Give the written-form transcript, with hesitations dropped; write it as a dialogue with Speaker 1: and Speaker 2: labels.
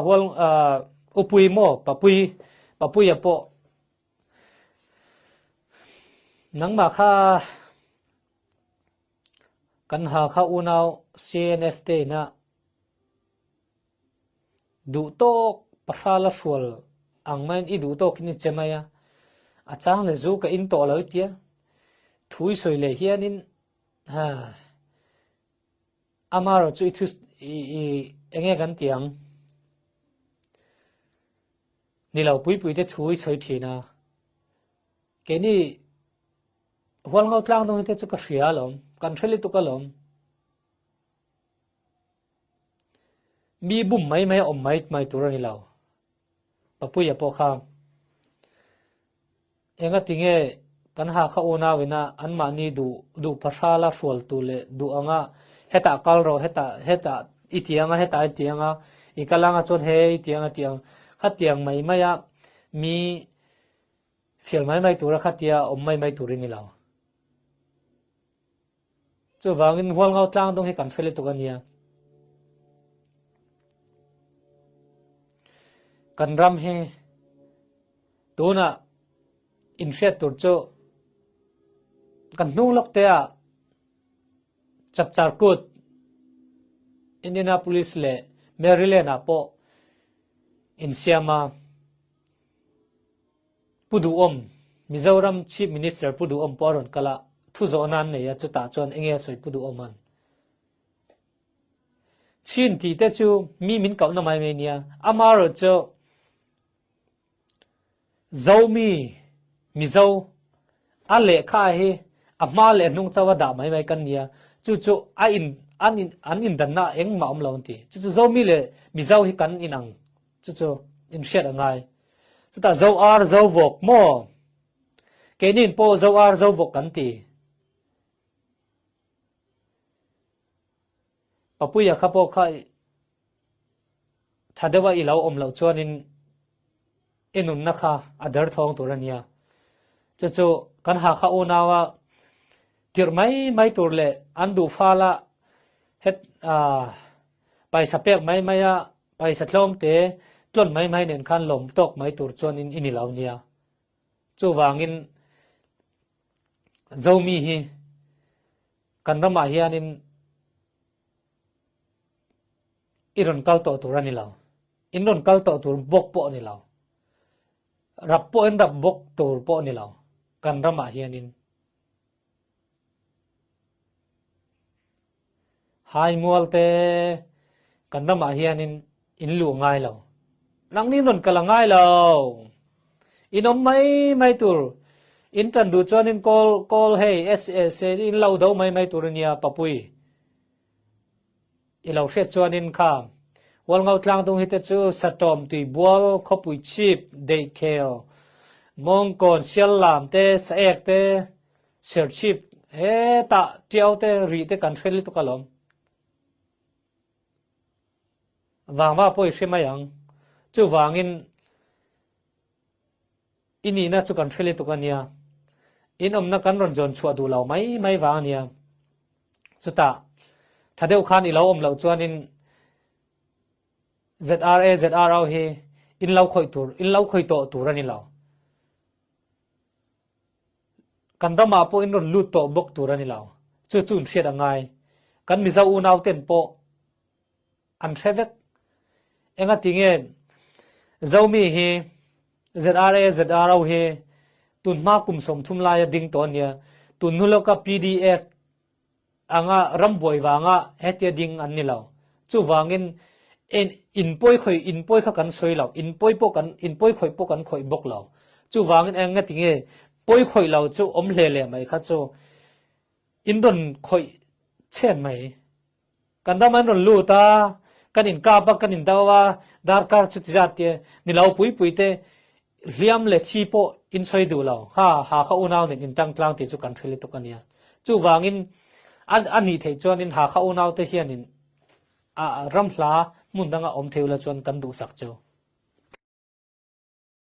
Speaker 1: wal upui mo papui apo nang ma kha kan ha kha unaw CNF te na du tok pasala fual ang main I du tok ni chemaya achang le zu ka in to lo tia thui soi le hianin ha amaro chu thu enge kan tiang ni lo pui te thui soi thina ke ni wal ngau tlang dong te chu ka hria lom kan theli tu ka lom mi bum mai om mai tur ni lo papui apo kha enga tinge kan ha kha ona wena anma ni du pasala fual tu le du anga heta kalro heta itianga heta itianga ikalanga chon he itianga tiang khatiang mai maya mi fiel mai tur khatia om mai tur ni lo chu wangin hol ngau tlang dong he kan fele tu kania kan ram he tuna infet tur chu kan nu lok te a chapchar kut Indianapolis le Maryland apo insiama puduom Mizoram Chief Minister puduom poron kala thuzonan ne ya chu ta chon enge soi puduoman chin ti te chu mi min kaw na mai me nia amaro chu zomi mizo ale kha he ama le nung chawa da mai kan nia chu an in dan na eng ma om lawon ti chu zomi le mizo hi kan inang chu in shet angai chu ta zo ar zo vok mo kenin po zo ar zo vok kan ti papuya khapo khai thadewa ilaw omlo chuanin enun nakha adar thong turania chu kan ha kha onawa tir mai turle andu fala het paisa pek mai maya paisa thlom te tlon mai nen khan lom tok mai tur chuanin inilaw nia chu wangin zomi hi kan rama hianin iron kalto turani law inron kalto tur bok po ni law rap po en rap bok tur po ni law kan rama hianin hai mualte kan rama hianin inlu ngai law nang ni non kala ngai law inom mai tur in tan du chuanin call hey ss in law do mai turania papui ilaw fet chuanin kha wal ngau tlang tung hite chu satom tui bual khopui chip dei khel mongkon sial lam te saek te ser chip ta tiau te ri te kan feli tu kalom wangwa poi hremayang chu wangin ini na chu kan feli tu kania in omna kan ron jon chua du law mai wang nia chuta thadeu khan ilaw om lo chuanin ZRA he in law khoi to turani law kan rama po in ron lut to bok turani law chun fiat angai kan mizau unaw ten po an threvet enga tinge zomi he ZRA he tun ma kum som thumla ya ding ton ya tun nuloka PDF anga ramboi wanga hetia ding anni law chu wangin in poi kha kan soi law in poi khoi po kan khoi bok law chu wangin anga tinge poi khoi law chu om hle mai kha chu in don khoi chen mai kan da man ron lu ta kan in ka ba kan in dawa dar kar chu jate ni law pui te hliam le chi po in soi du law ha kha unaw ne in tang tlang ti chu kan theli to kania chu wangin ani thei chuan in ha kha unaw te hianin ram hla mun danga om theula chuan kan du sak chu